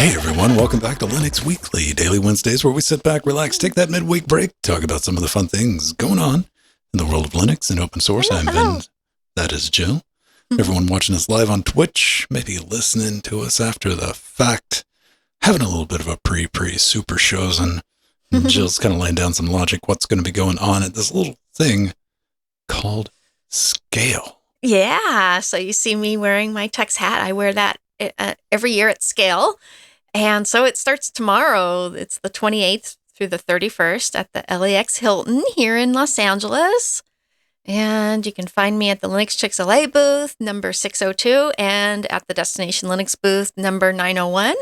Hey everyone, welcome back to Linux Weekly, daily Wednesdays where we sit back, relax, take that midweek break, talk about some of the fun things going on in the world of Linux and open source. I'm Ben. That is Jill. Everyone watching us live on Twitch, maybe listening to us after the fact, having a little bit of a pre-super shows, and Jill's kind of laying down some logic, what's going to be going on at this little thing called Scale. Yeah, so you see me wearing my Tux hat. I wear that every year at Scale. And so it starts tomorrow. It's the 28th through the 31st at the LAX Hilton here in Los Angeles. And you can find me at the Linux Chicks LA booth, number 602, and at the Destination Linux booth, number 901.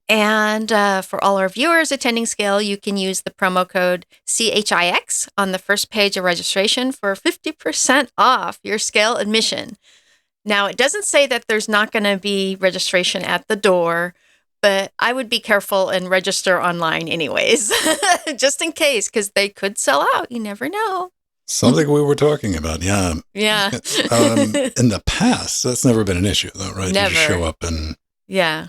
And for all our viewers attending Scale, you can use the promo code CHIX on the first page of registration for 50% off your Scale admission. Now, it doesn't say that there's not going to be registration at the door, but I would be careful and register online anyways, just in case, because they could sell out. You never know. Something we were talking about, yeah. Yeah. In the past, that's never been an issue, though, right? Never. You just show up and... Yeah.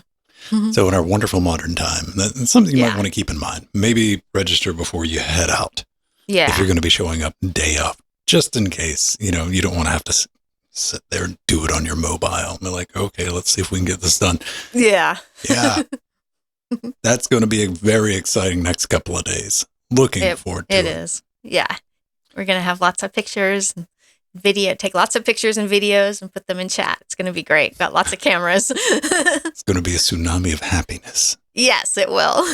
So in our wonderful modern time, that's something you might want to keep in mind. Maybe register before you head out. Yeah. If you're going to be showing up day of, just in case, you don't want to have to sit there and do it on your mobile. And be like, okay, let's see if we can get this done. Yeah. Yeah. That's going to be a very exciting next couple of days. Looking forward to it. It is. Yeah. We're going to have lots of pictures and video, take lots of pictures and videos and put them in chat. It's going to be great. Got lots of cameras. It's going to be a tsunami of happiness. Yes, it will.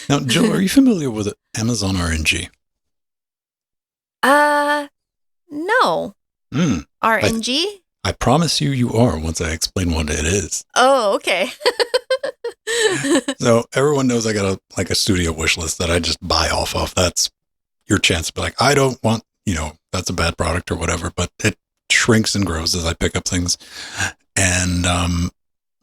Now, Jill, are you familiar with Amazon RNG? No. RNG? I promise you are once I explain what it is. Oh, okay. So everyone knows I got a studio wish list that I just buy off of. That's your chance to be like, I don't want, that's a bad product or whatever, but it shrinks and grows as I pick up things. And I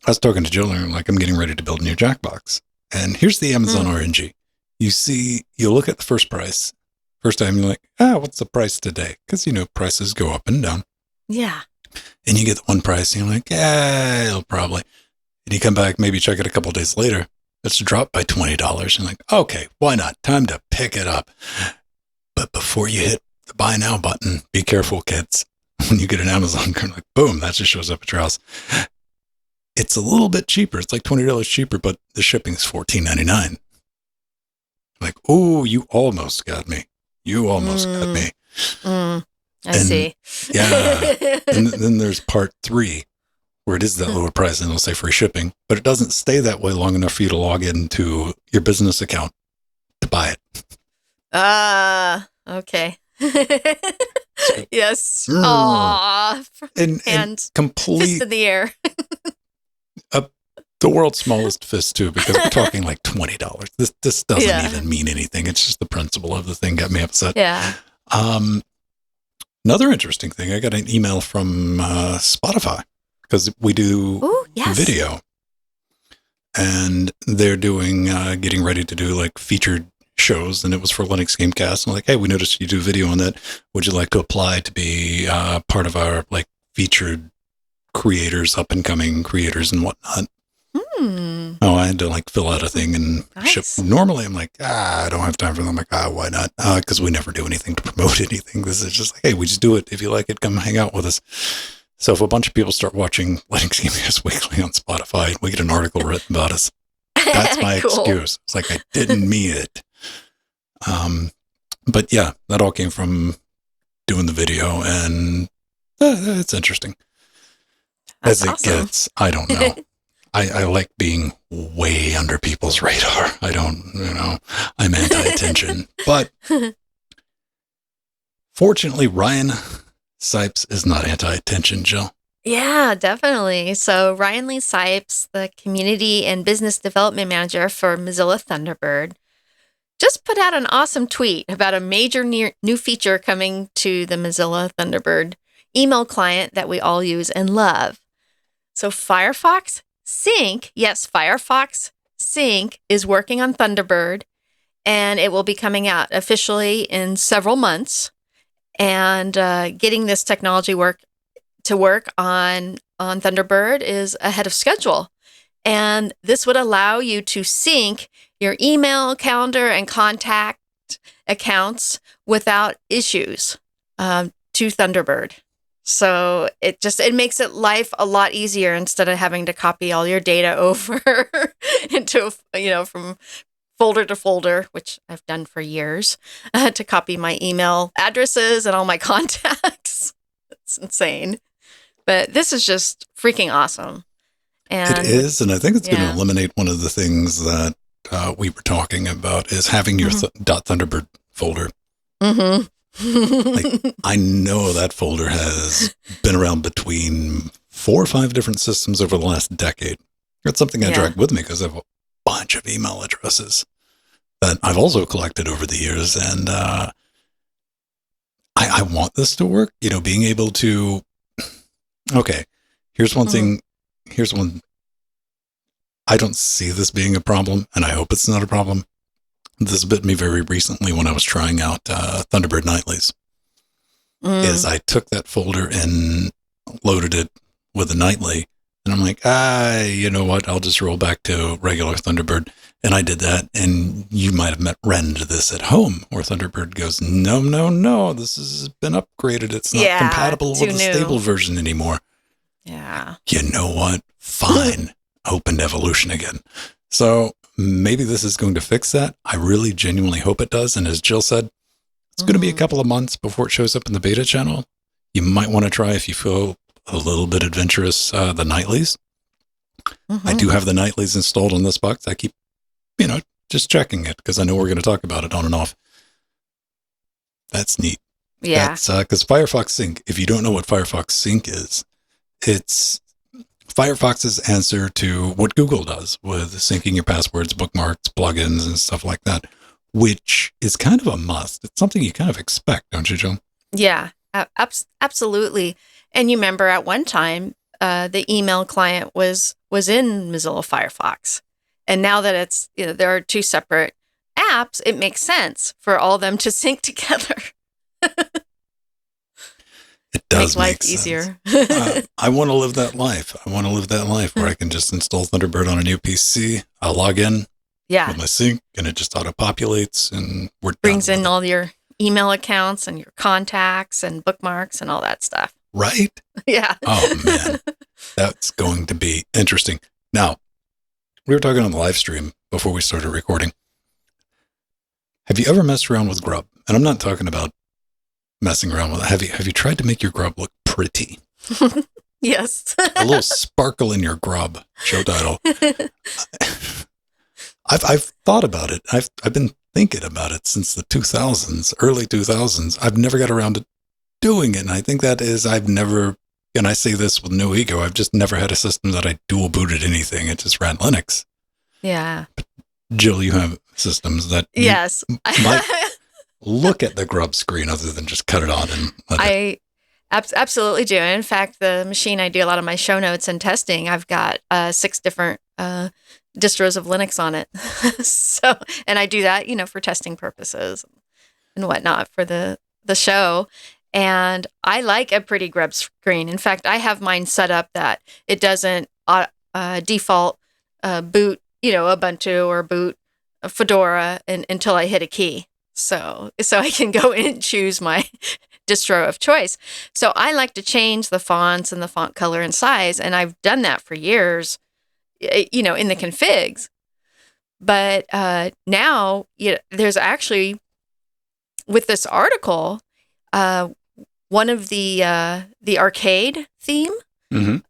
was talking to Jill and I'm getting ready to build a new Jackbox. And here's the Amazon RNG. You look at the first price. First time you're like, what's the price today? Because, prices go up and down. Yeah. And you get the one price and you're like, it'll probably. And you come back, maybe check it a couple of days later. It's dropped by $20. And like, okay, why not? Time to pick it up. But before you hit the buy now button, be careful, kids. When you get an Amazon card, like, boom, that just shows up at your house. It's a little bit cheaper. It's like $20 cheaper, but the shipping's $14.99. Like, oh, you almost got me. You almost got me. I see. Yeah. And then there's part 3, where it is that lower price and it'll say free shipping, but it doesn't stay that way long enough for you to log into your business account to buy it. Okay. Yes. Aww. And complete fist in the air. The world's smallest fist too, because we're talking like $20. This doesn't even mean anything. It's just the principle of the thing got me upset. Yeah. Another interesting thing, I got an email from Spotify because we do video, and they're doing getting ready to do like featured shows, and it was for Linux Gamecast. And like, hey, we noticed you do video on that. Would you like to apply to be part of our like featured creators, up and coming creators and whatnot? Oh, I had to like fill out a thing and ship. Normally I'm like, I don't have time for them. I'm like, why not? Because we never do anything to promote anything. This is just like, hey, we just do it. If you like it, come hang out with us. So if a bunch of people start watching Linux Gamecast Weekly on Spotify, we get an article written about us. That's my excuse. It's like, I didn't mean it. But yeah, that all came from doing the video, and it's interesting. That's As it awesome. gets, I don't know. I like being way under people's radar. I don't, I'm anti-attention. But fortunately, Ryan Sipes is not anti-attention, Jill. Yeah, definitely. So Ryan Lee Sipes, the Community and Business Development Manager for Mozilla Thunderbird, just put out an awesome tweet about a major new feature coming to the Mozilla Thunderbird email client that we all use and love. So Firefox Sync, yes, Firefox Sync is working on Thunderbird, and it will be coming out officially in several months. And getting this technology to work on Thunderbird is ahead of schedule. And this would allow you to sync your email, calendar, and contact accounts without issues to Thunderbird. So it makes it life a lot easier instead of having to copy all your data over into, from folder to folder, which I've done for years, to copy my email addresses and all my contacts. It's insane. But this is just freaking awesome. And it is, and I think it's going to eliminate one of the things that we were talking about is having your .thunderbird folder. Mm-hmm. I know that folder has been around between 4 or 5 different systems over the last decade. It's something I drag with me because I have a bunch of email addresses that I've also collected over the years. And I want this to work, being able to, okay, here's one thing. Here's one. I don't see this being a problem, and I hope it's not a problem. This bit me very recently when I was trying out Thunderbird Nightlies. Is I took that folder and loaded it with a nightly, and I'm like, you know what? I'll just roll back to regular Thunderbird. And I did that, and you might have met Ren to this at home, where Thunderbird goes, no, this has been upgraded. It's not compatible with the stable version anymore. Yeah. You know what? Fine. Opened evolution again. So maybe this is going to fix that. I really genuinely hope it does. And as Jill said, it's going to be a couple of months before it shows up in the beta channel. You might want to try, if you feel a little bit adventurous, the nightlies. I do have the nightlies installed on this box. I keep, just checking it because I know we're going to talk about it on and off. That's neat. Yeah. That's because Firefox Sync, if you don't know what Firefox Sync is, it's Firefox's answer to what Google does with syncing your passwords, bookmarks, plugins, and stuff like that, which is kind of a must. It's something you kind of expect, don't you, Jill? Yeah, absolutely. And you remember at one time, the email client was in Mozilla Firefox. And now that it's, there are 2 separate apps, it makes sense for all of them to sync together. It does make life sense. Easier. I want to live that life. I want to live that life where I can just install Thunderbird on a new PC. I'll log in with my sync, and it just auto-populates, and we're brings done in all your email accounts and your contacts and bookmarks and all that stuff. Right? Yeah. Oh, man. That's going to be interesting. Now, we were talking on the live stream before we started recording. Have you ever messed around with GRUB? And I'm not talking about messing around with it. Have you tried to make your GRUB look pretty? Yes. A little sparkle in your GRUB. Show title. I've thought about it. I've been thinking about it since the 2000s, early 2000s. I've never got around to doing it. And I think that is, I've never, and I say this with no ego, I've just never had a system that I dual booted anything. It just ran Linux. Yeah. But Jill, you have systems that yes. might look at the GRUB screen other than just cut it on and let it. Absolutely do. In fact, the machine I do a lot of my show notes and testing, I've got 6 different distros of Linux on it. So, and I do that, for testing purposes and whatnot for the show. And I like a pretty GRUB screen. In fact, I have mine set up that it doesn't default boot, Ubuntu or boot Fedora until I hit a key. So I can go in and choose my distro of choice. So I like to change the fonts and the font color and size, and I've done that for years, in the configs. But now, there's actually, with this article, one of the arcade theme,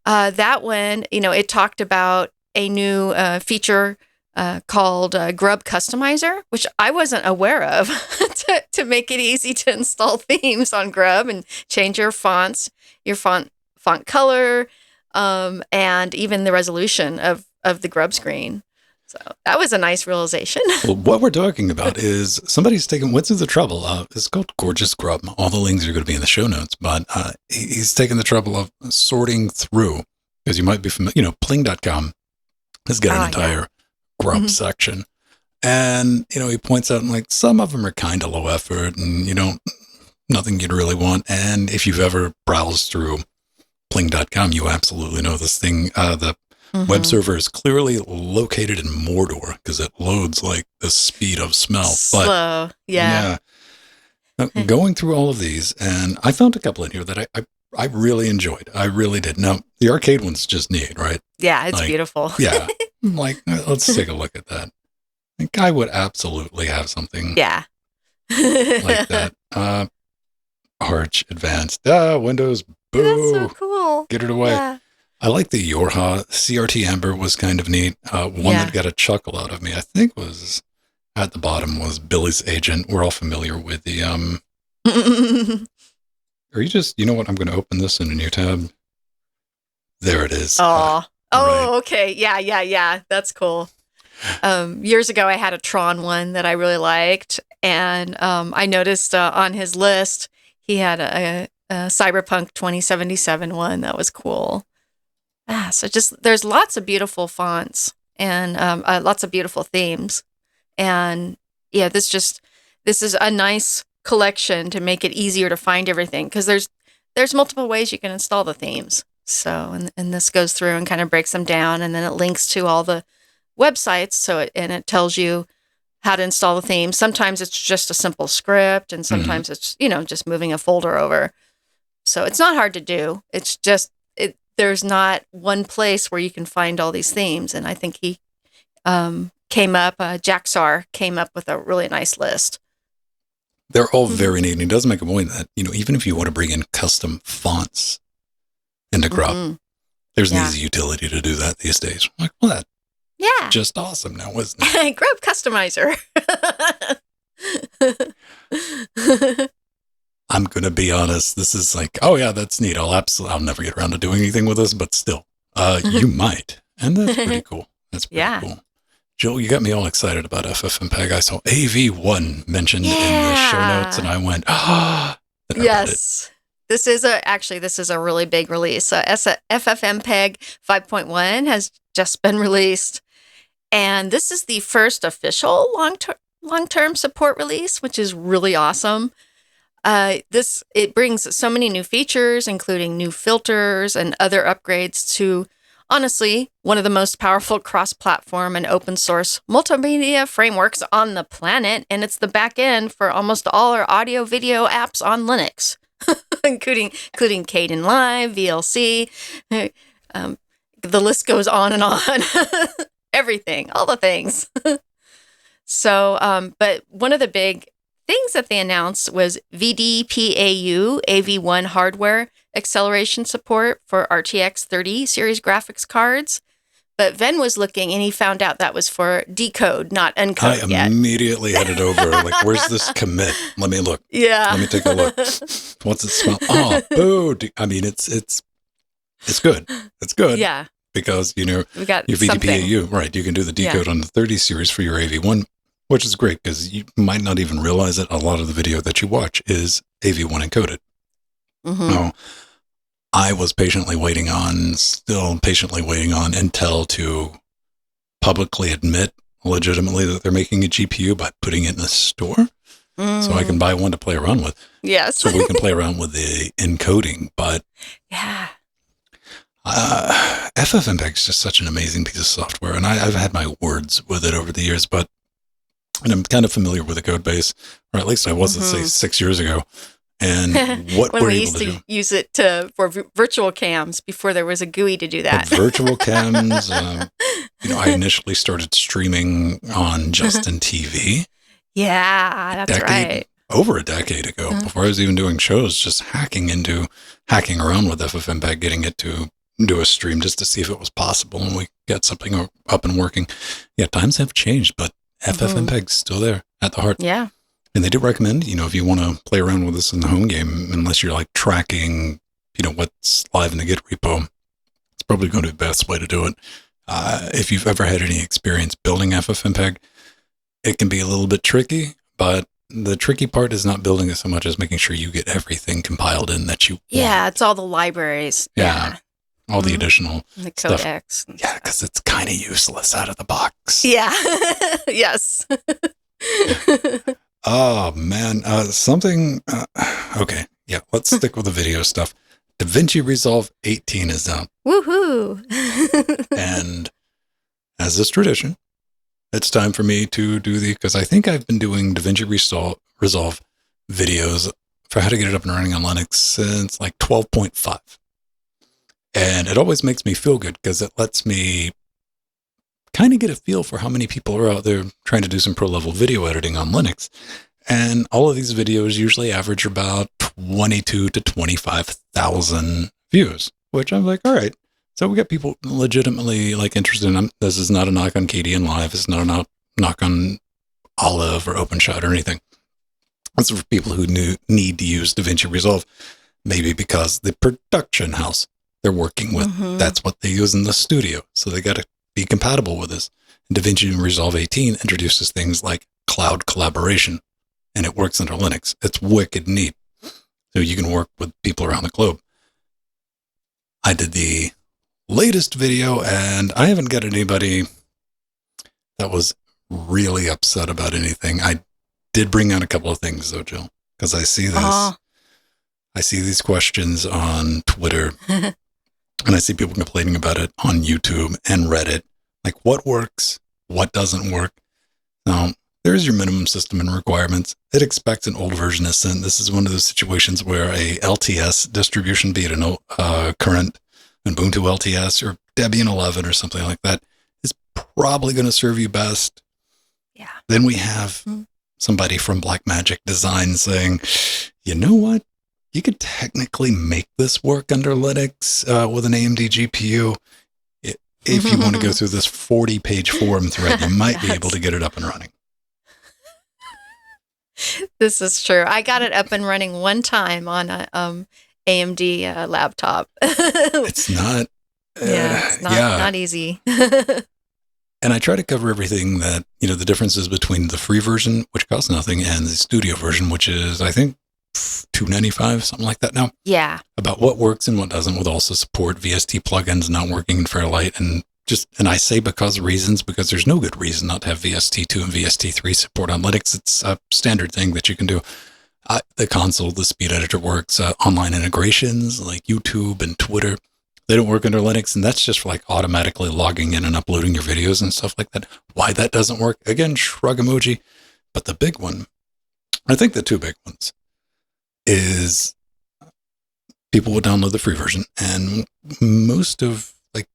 that one, it talked about a new feature called GRUB Customizer, which I wasn't aware of, to make it easy to install themes on GRUB and change your fonts, your font color, and even the resolution of the GRUB screen. So that was a nice realization. Well, what we're talking about is somebody's went through the trouble. It's called Gorgeous GRUB. All the links are going to be in the show notes, but he's taken the trouble of sorting through, because you might be familiar, pling.com has got an entire GRUB section. And, he points out, some of them are kind of low effort and, nothing you'd really want. And if you've ever browsed through pling.com, you absolutely know this thing, the Web server is clearly located in Mordor because it loads like the speed of smell. Slow, yeah. Now, going through all of these, and I found a couple in here that I really enjoyed. I really did. Now, the arcade one's just neat, right? Yeah, it's beautiful. Yeah. Like, let's take a look at that. I think I would absolutely have something like that. Arch Advanced. Windows. Boo. That's so cool. Get it away. Yeah. I like the Yorha. CRT Amber was kind of neat. One that got a chuckle out of me, I think, was at the bottom was Billy's Agent. We're all familiar with the... Are you just... You know what? I'm going to open this in a new tab. There it is. Right. Okay. Yeah. That's cool. Years ago, I had a Tron one that I really liked. And I noticed on his list, he had a Cyberpunk 2077 one that was cool. So just there's lots of beautiful fonts and lots of beautiful themes. And yeah, this is a nice collection to make it easier to find everything because there's multiple ways you can install the themes. So and this goes through and kind of breaks them down, and then it links to all the websites. It tells you how to install the theme. Sometimes it's just a simple script, and sometimes it's just moving a folder over. So it's not hard to do. It's just there's not one place where you can find all these themes, and I think he Jaxar came up with a really nice list. They're all very neat, and he does make a point that even if you want to bring in custom fonts into GRUB, there's an easy utility to do that these days. I'm like, well, that's just awesome now, isn't it? GRUB Customizer. I'm going to be honest. This is like, oh yeah, that's neat. I'll never get around to doing anything with this, but still, you might. And that's pretty cool. That's pretty cool. Jill, you got me all excited about FFmpeg. I saw AV1 mentioned in the show notes, and I went, yes. This is a really big release. FFmpeg 5.1 has just been released, and this is the first official long-term support release, which is really awesome. It brings so many new features, including new filters and other upgrades to, honestly, one of the most powerful cross-platform and open-source multimedia frameworks on the planet, and it's the back end for almost all our audio-video apps on Linux, including Kdenlive, VLC. The list goes on and on. Everything, all the things. So, but one of the big things that they announced was VDPAU AV1 hardware acceleration support for RTX 30 series graphics cards. But Ven was looking and he found out that was for decode, not encode I immediately headed over. Like, where's this commit? Let me look. Yeah. Let me take a look. What's it smell? Oh, boo. I mean, it's good. It's good. Yeah. Because, we got your VDPAU, right? You can do the decode on the 30 series for your AV1, which is great because you might not even realize that a lot of the video that you watch is AV1 encoded. Now, I was still patiently waiting on Intel to publicly admit legitimately that they're making a GPU by putting it in a store. So I can buy one to play around with. Yes. So we can play around with the encoding. But yeah, FFmpeg is just such an amazing piece of software. And I've had my words with it over the years, and I'm kind of familiar with the code base, or at least I was, let's say, 6 years ago. And what when we're we able used to to do. use it for virtual cams before there was a GUI to do that. Virtual cams. I initially started streaming on Justin TV. Yeah, that's right. Over a decade ago, before I was even doing shows, just hacking around with FFmpeg, getting it to do a stream just to see if it was possible, and we get something up and working. Yeah, times have changed, but FFmpeg's still there at the heart. Yeah. And they do recommend, if you want to play around with this in the home game, unless you're like tracking, what's live in the Git repo, it's probably going to be the best way to do it. If you've ever had any experience building FFmpeg, it can be a little bit tricky, but the tricky part is not building it so much as making sure you get everything compiled in that you want. Yeah, it's all the libraries. Yeah. All the additional the stuff. codecs. Yeah, because it's kind of useless out of the box. Yeah. Yes. Oh, man. Okay. Yeah, let's stick with the video stuff. Davinci Resolve 18 is out. Woohoo! And as is tradition, it's time for me to do because I think I've been doing Davinci Resolve videos for how to get it up and running on Linux since like 12.5. And it always makes me feel good because it lets me kind of get a feel for how many people are out there trying to do some pro-level video editing on Linux. And all of these videos usually average about 22 to 25,000 views, which I'm like, all right. So we got people legitimately like interested in them. This is not a knock on KDN Live. It's not a knock on Olive or OpenShot or anything. It's for people who need to use Davinci Resolve, maybe because the production house they're working with, that's what they use in the studio. So they got to be compatible with this. And Davinci Resolve 18 introduces things like cloud collaboration, and it works under Linux. It's wicked neat. So you can work with people around the globe. I did the latest video, and I haven't got anybody that was really upset about anything. I did bring out a couple of things, though, Jill, because I see this. I see these questions on Twitter, and I see people complaining about it on YouTube and Reddit. Like, what works? What doesn't work? Now, there's your minimum system and requirements. It expects an old version of sent. This is one of those situations where a LTS distribution, be it a current Ubuntu LTS or Debian 11 or something like that, is probably going to serve you best. Yeah. Then we have somebody from Blackmagic Design saying, you know what? You could technically make this work under Linux with an AMD GPU. If you want to go through this 40-page forum thread, you might be able to get it up and running. This is true. I got it up and running one time on a AMD laptop. It's not. It's not easy. And I try to cover everything that, the differences between the free version, which costs nothing, and the studio version, which is, I think, $295, something like that now. Yeah. About what works and what doesn't, with also support VST plugins not working in Fairlight. And I say because there's no good reason not to have VST2 and VST3 support on Linux. It's a standard thing that you can do. The console, the speed editor works. Online integrations like YouTube and Twitter, they don't work under Linux, and that's just for like automatically logging in and uploading your videos and stuff like that. Why that doesn't work? Again, shrug emoji. But the big one, I think the two big ones, is people will download the free version, and most of, like,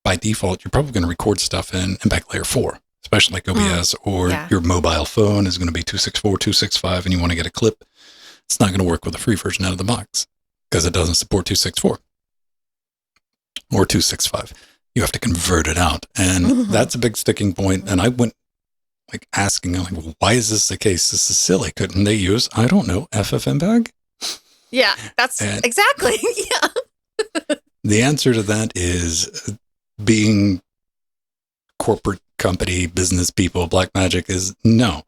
by default, you're probably going to record stuff in Impact Layer 4, especially like OBS, or your mobile phone is going to be 264, 265, and you want to get a clip. It's not going to work with the free version out of the box because it doesn't support 264 or 265. You have to convert it out, and that's a big sticking point. And I went like asking, like, well, why is this the case? This is silly. Couldn't they use, I don't know, FFmpeg? Yeah, that's exactly. Yeah. The answer to that is, being corporate company, business people, Blackmagic, is no.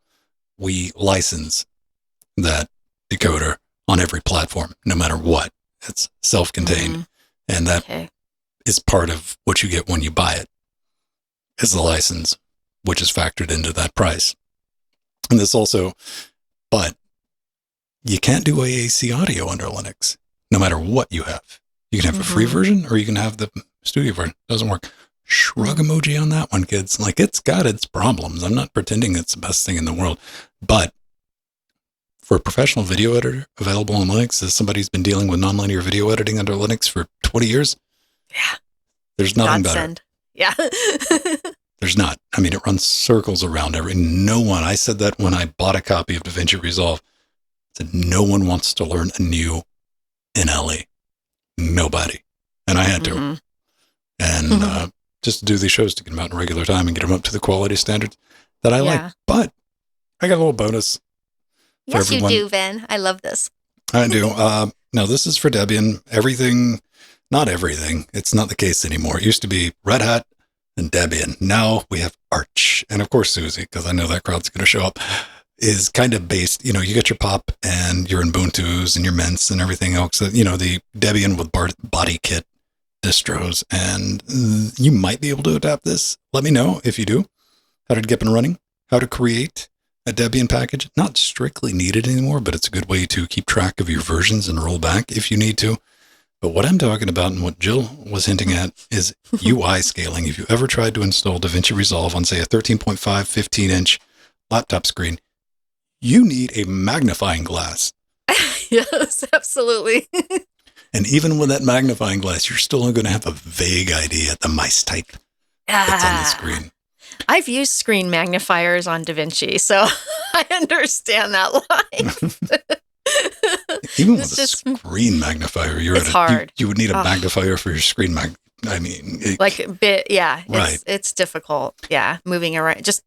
We license that decoder on every platform, no matter what. It's self-contained. And that is part of what you get when you buy it, is the license, which is factored into that price. And this also, but you can't do AAC audio under Linux, no matter what you have. You can have a free version, or you can have the studio version. It doesn't work. Shrug emoji on that one, kids. Like, it's got its problems. I'm not pretending it's the best thing in the world. But for a professional video editor available on Linux, as somebody who's been dealing with nonlinear video editing under Linux for 20 years, there's nothing better. Yeah. There's not. I mean, it runs circles around no one. I said that when I bought a copy of Davinci Resolve. I said, no one wants to learn a new NLE. Nobody. And I had to. And just to do these shows, to get them out in regular time and get them up to the quality standards that I like. But I got a little bonus. Yes, you do, Vin. I love this. I do. Now, this is for Debian. Everything, not everything. It's not the case anymore. It used to be Red Hat and Debian. Now we have Arch. And of course, Susie, because I know that crowd's going to show up, is kind of based, you get your Pop and your Ubuntu's and your Mints and everything else. The Debian with body kit distros. And you might be able to adapt this. Let me know if you do. How to get up and running. How to create a Debian package. Not strictly needed anymore, but it's a good way to keep track of your versions and roll back if you need to. But what I'm talking about and what Jill was hinting at is UI scaling. If you ever tried to install DaVinci Resolve on, say, a 13.5, 15-inch laptop screen, you need a magnifying glass. Yes, absolutely. And even with that magnifying glass, you're still going to have a vague idea at the mice type that's on the screen. I've used screen magnifiers on DaVinci, so I understand that line. Even with a screen magnifier, it's hard. You would need a magnifier for your screen I mean, yeah, right. It's difficult. Yeah, moving around, just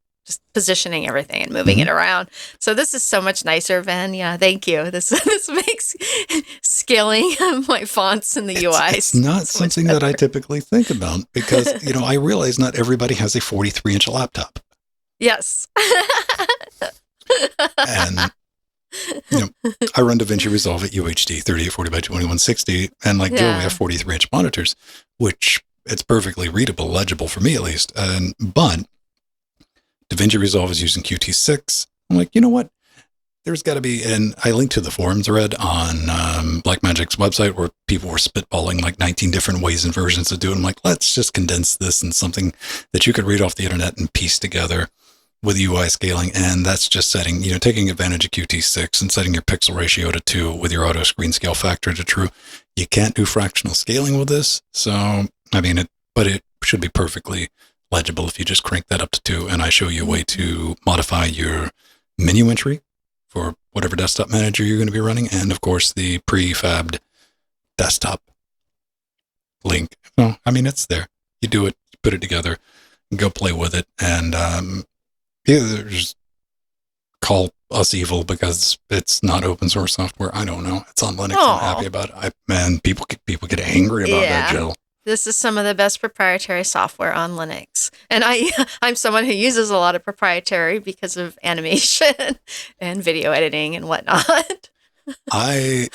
positioning everything and moving it around. So this is so much nicer, Ben. Yeah, thank you. This makes scaling my fonts in the UI. It's not something that I typically think about because, I realize not everybody has a 43-inch laptop. Yes. And, I run DaVinci Resolve at UHD 3840 by 2160. And like Joe, we have 43-inch monitors, which it's perfectly readable, legible for me at least. But DaVinci Resolve is using Qt6. I'm like, you know what? There's got to be, and I linked to the forum thread on Blackmagic's website where people were spitballing like 19 different ways and versions to do it. I'm like, let's just condense this in something that you could read off the internet and piece together with UI scaling. And that's just setting, taking advantage of Qt6 and setting your pixel ratio to 2 with your auto screen scale factor to true. You can't do fractional scaling with this. So, but it should be perfectly legible if you just crank that up to 2, and I show you a way to modify your menu entry for whatever desktop manager you're going to be running, and of course the prefabbed desktop link. So, it's there. You do it, put it together, and go play with it, and just call us evil because it's not open source software. I don't know. It's on Linux. I'm happy about it. People get angry about that, Jill. This is some of the best proprietary software on Linux. And I'm someone who uses a lot of proprietary because of animation and video editing and whatnot. I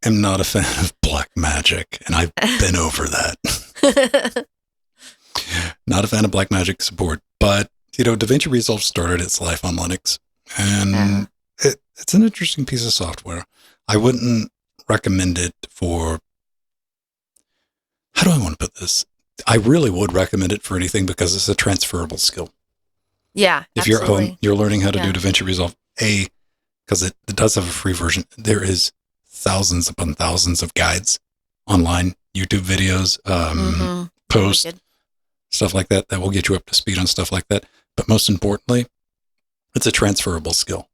am not a fan of Blackmagic, and I've been over that. Not a fan of Blackmagic support, but, DaVinci Resolve started its life on Linux, and it's an interesting piece of software. I wouldn't recommend it for... How do I want to put this? I really would recommend it for anything because it's a transferable skill. Yeah, if you're at home, you're learning how to do DaVinci Resolve, because it does have a free version. There is thousands upon thousands of guides online, YouTube videos, posts, stuff like that will get you up to speed on stuff like that. But most importantly, it's a transferable skill.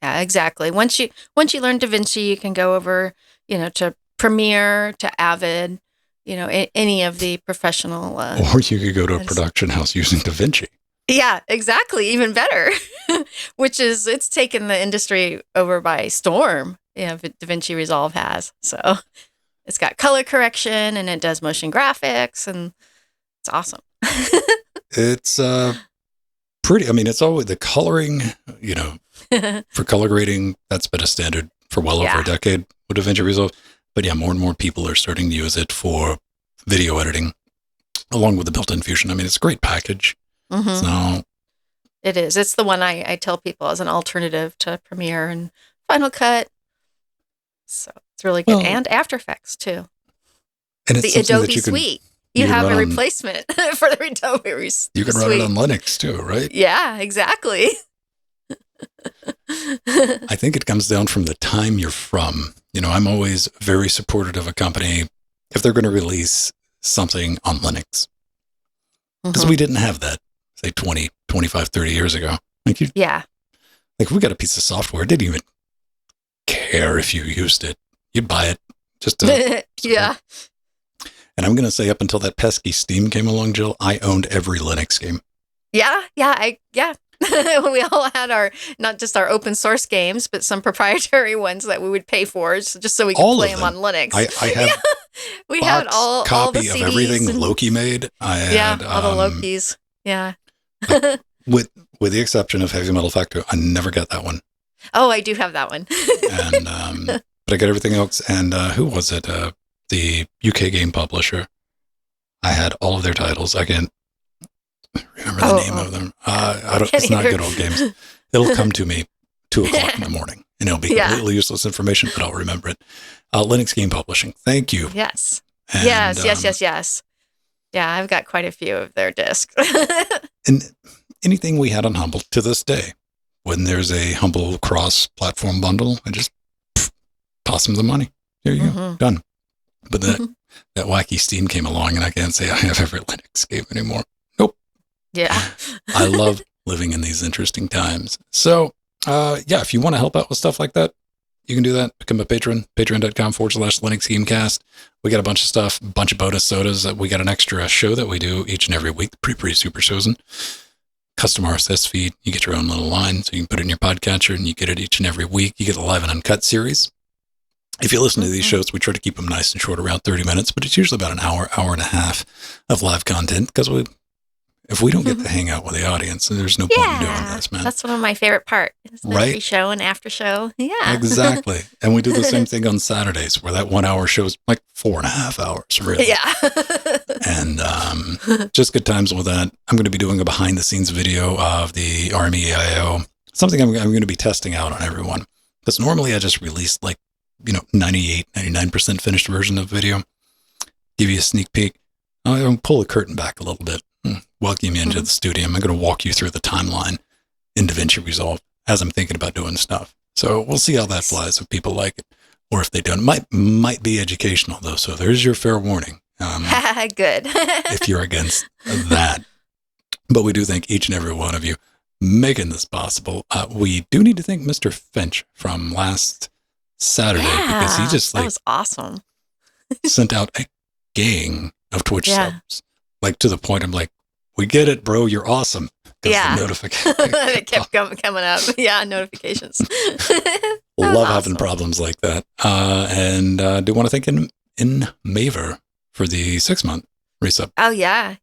Yeah, exactly. Once you learn DaVinci, you can go over, to Premiere, to Avid, any of the professional. Or you could go to a production house using DaVinci. Yeah, exactly. Even better, it's taken the industry over by storm. DaVinci Resolve has. So it's got color correction and it does motion graphics and it's awesome. It's pretty, it's always the coloring, for color grading, that's been a standard for well over a decade with DaVinci Resolve. But more and more people are starting to use it for video editing along with the built-in Fusion. It's a great package. So it is. It's the one I tell people as an alternative to Premiere and Final Cut. So it's really good. And After Effects too. And it's the Adobe Suite. You have a replacement for the Adobe Suite. You can run it on Linux too, right? Yeah, exactly. I think it comes down from the time you're from. I'm always very supportive of a company if they're going to release something on Linux. Because we didn't have that, say, 20, 25, 30 years ago. Like we got a piece of software. It didn't even care if you used it. You'd buy it just to yeah. And I'm going to say up until that pesky Steam came along, Jill, I owned every Linux game. Yeah. We all had not just our open source games, but some proprietary ones that we would pay for just so we could play them on Linux. I have we had all the CDs of everything Loki made. I had, all the Lokis. Yeah. with the exception of Heavy Metal Factory, I never got that one. Oh, I do have that one. And but I got everything else. And who was it? The UK game publisher. I had all of their titles. I can't remember the name of them. It's not good old games. It'll come to me 2:00 in the morning. and it'll be completely useless information, but I'll remember it. Linux Game Publishing. Thank you. Yes. And, yes. Yeah, I've got quite a few of their discs. And anything we had on Humble to this day, when there's a Humble cross-platform bundle, I just toss them the money. There you go. Done. But that wacky Steam came along, and I can't say I have every Linux game anymore. Nope. Yeah. I love living in these interesting times. So, if you want to help out with stuff like that, you can do that. Become a patron, patreon.com/Linux Gamecast. We got a bunch of stuff, a bunch of bonus sodas. We got an extra show that we do each and every week, Super Chosen. Custom RSS feed. You get your own little line, so you can put it in your podcatcher, and you get it each and every week. You get a live and uncut series. If you listen to these shows, we try to keep them nice and short, around 30 minutes, but it's usually about an hour and a half of live content, because if we don't get to hang out with the audience, there's no point in doing this, man. That's one of my favorite parts. The pre-show and after show. Yeah. Exactly. And we do the same thing on Saturdays, where that 1 hour show is like 4.5 hours, really. Yeah. And just good times with that. I'm going to be doing a behind the scenes video of the Army EIO, something I'm going to be testing out on everyone. Because normally I just release 98, 99% finished version of video. Give you a sneak peek. I'll pull the curtain back a little bit. Welcome you into the studio. I'm going to walk you through the timeline in Davinci Resolve as I'm thinking about doing stuff. So we'll see how that flies, if people like it or if they don't. It might be educational, though, so there's your fair warning. Good. If you're against that. But we do thank each and every one of you making this possible. We do need to thank Mr. Finch from last Saturday, because he just that was awesome. sent out a gang of Twitch subs. To the point I'm like, we get it, bro. You're awesome. Yeah. The notification. It kept coming up. Yeah, notifications. Love having problems like that. And do want to thank in Maver for the 6-month resub. Oh, yeah.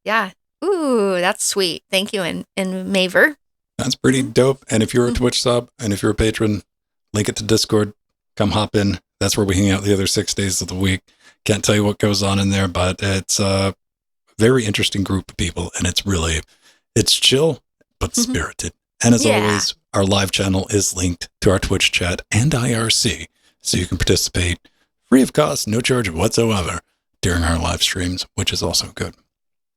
Ooh, that's sweet. Thank you, in Maver. That's pretty dope. And if you're a Twitch sub and if you're a patron, link it to Discord. Come hop in. That's where we hang out the other 6 days of the week. Can't tell you what goes on in there, but it's very interesting group of people, and it's chill but spirited. And as always, our live channel is linked to our Twitch chat and IRC, so you can participate free of cost, no charge whatsoever during our live streams, which is also good.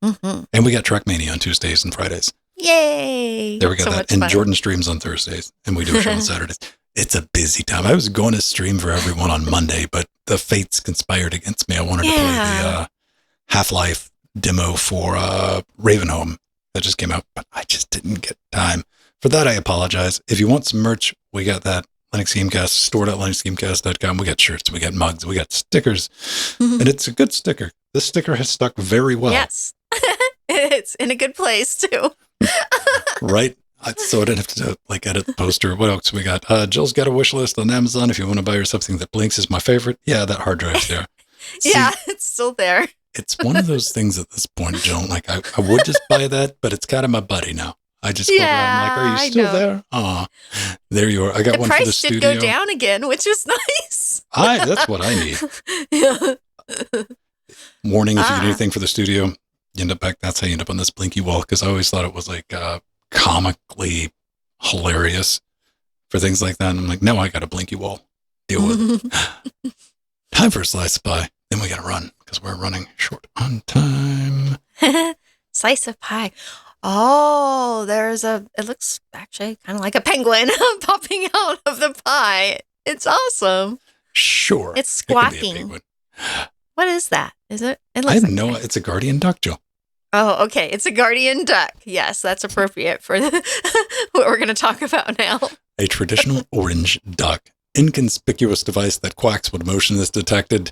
And we got Trackmania on Tuesdays and Fridays. Yay! There we go. And fun. Jordan streams on Thursdays, and we do a show on Saturdays. It's a busy time. I was going to stream for everyone on Monday, but the fates conspired against me. I wanted to play the Half-Life demo for Ravenholm that just came out, but I just didn't get time. For that, I apologize. If you want some merch, we got that. Linux Gamecast, store.linuxgamecast.com. We got shirts, we got mugs, we got stickers, and it's a good sticker. This sticker has stuck very well. Yes. It's in a good place, too. Right? So I didn't have to edit the poster. What else we got? Jill's got a wish list on Amazon. If you want to buy her something that blinks, is my favorite. Yeah, that hard drive's there. It's still there. It's one of those things at this point, Jill. I would just buy that, but it's kind of my buddy now. I just go around are you still there? Aw, there you are. I got one for the studio. The price did go down again, which was nice. That's what I need. Warning, if you get anything for the studio, you end up back. That's how you end up on this blinky wall, because I always thought it was comically hilarious for things like that. And I'm like, no, I got a blinky wall. Deal with it. Time for a slice of pie. Then we got to run, because we're running short on time. Slice of pie. Oh, it looks actually kind of like a penguin popping out of the pie. It's awesome. Sure. It's squawking. What is that? Is it? I have no, it's a guardian duck, Joe. Oh, okay. It's a guardian duck. Yes, that's appropriate for what we're going to talk about now. A traditional orange duck. Inconspicuous device that quacks when motion is detected.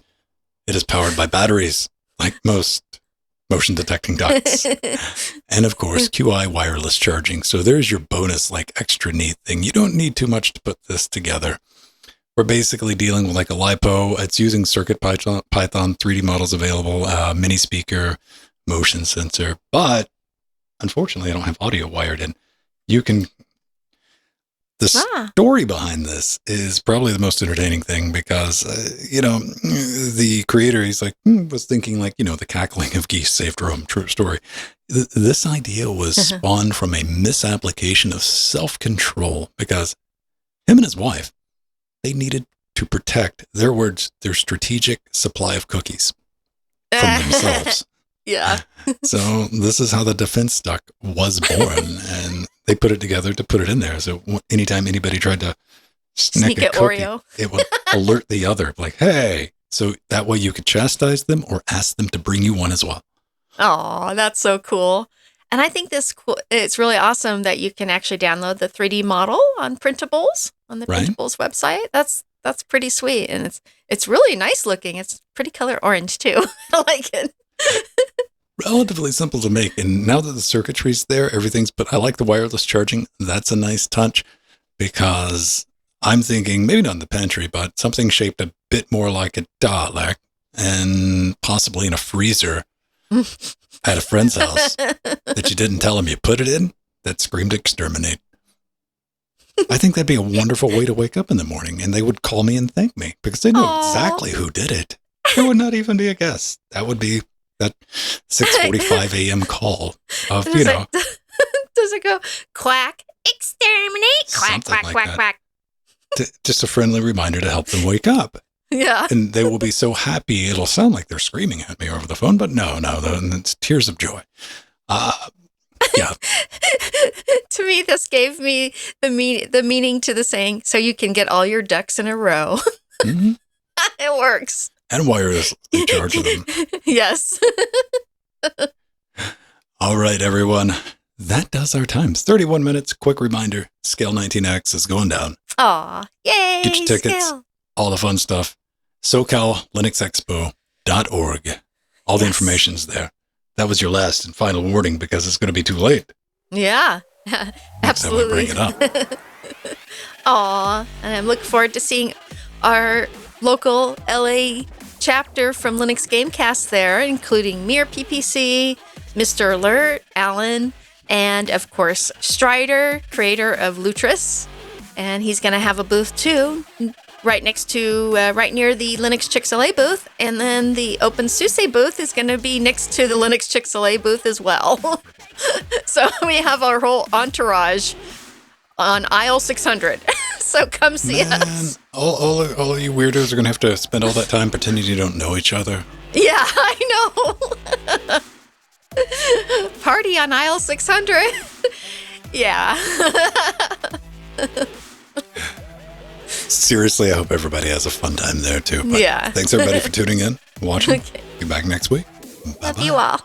It is powered by batteries, like most motion detecting ducks. And of course, QI wireless charging. So there's your bonus, extra neat thing. You don't need too much to put this together. We're basically dealing with a LiPo. It's using CircuitPython 3D models available, mini speaker, motion sensor. But unfortunately, I don't have audio wired in. The story behind this is probably the most entertaining thing, because, the creator, he's was thinking the cackling of geese saved Rome. True story. This idea was spawned from a misapplication of self-control, because him and his wife they needed to protect, their words, their strategic supply of cookies from themselves. Yeah. So this is how the defense duck was born, and they put it together to put it in there. So anytime anybody tried to sneak a cookie, Oreo, it would alert the other, like, hey. So that way you could chastise them or ask them to bring you one as well. Oh, that's so cool. And I think it's really awesome that you can actually download the 3D model on printables on the Printables website. That's pretty sweet. And it's really nice looking. It's pretty color orange too. I like it. Relatively simple to make. And now that the circuitry's there, but I like the wireless charging. That's a nice touch, because I'm thinking maybe not in the pantry, but something shaped a bit more like a Dalek and possibly in a freezer at a friend's house that you didn't tell him you put it in, that screamed exterminate. I think that'd be a wonderful way to wake up in the morning, and they would call me and thank me because they know exactly who did it. There would not even be a guess. That would be that 6:45 a.m. call of, Does it go quack, exterminate, quack, quack, like quack, that. quack? Just a friendly reminder to help them wake up. Yeah. And they will be so happy. It'll sound like they're screaming at me over the phone, but no, it's tears of joy. Yeah. To me, this gave me the meaning to the saying, so you can get all your ducks in a row. Mm-hmm. It works. And wirelessly charge them. Yes. All right, everyone. That does our times. 31 minutes. Quick reminder, Scale 19X is going down. Aw, yay. Get your tickets. Scale. All the fun stuff. SoCalLinuxExpo.org. All the information's there. That was your last and final warning because it's going to be too late. Yeah, absolutely. Bring it up. Aw, and I'm looking forward to seeing our local LA chapter from Linux Gamecast there, including Mir PPC, Mr. Alert, Alan, and of course Strider, creator of Lutris, and he's going to have a booth too, right next to, right near the Linux Chick-fil-A booth, and then the OpenSUSE booth is going to be next to the Linux Chick-fil-A booth as well. So we have our whole entourage on aisle 600. So come see us. All of you weirdos are going to have to spend all that time pretending you don't know each other. Yeah, I know. Party on aisle 600. Yeah. Seriously, I hope everybody has a fun time there too. But yeah. Thanks everybody for tuning in, watching. Okay. Be back next week. Bye-bye. Love you all.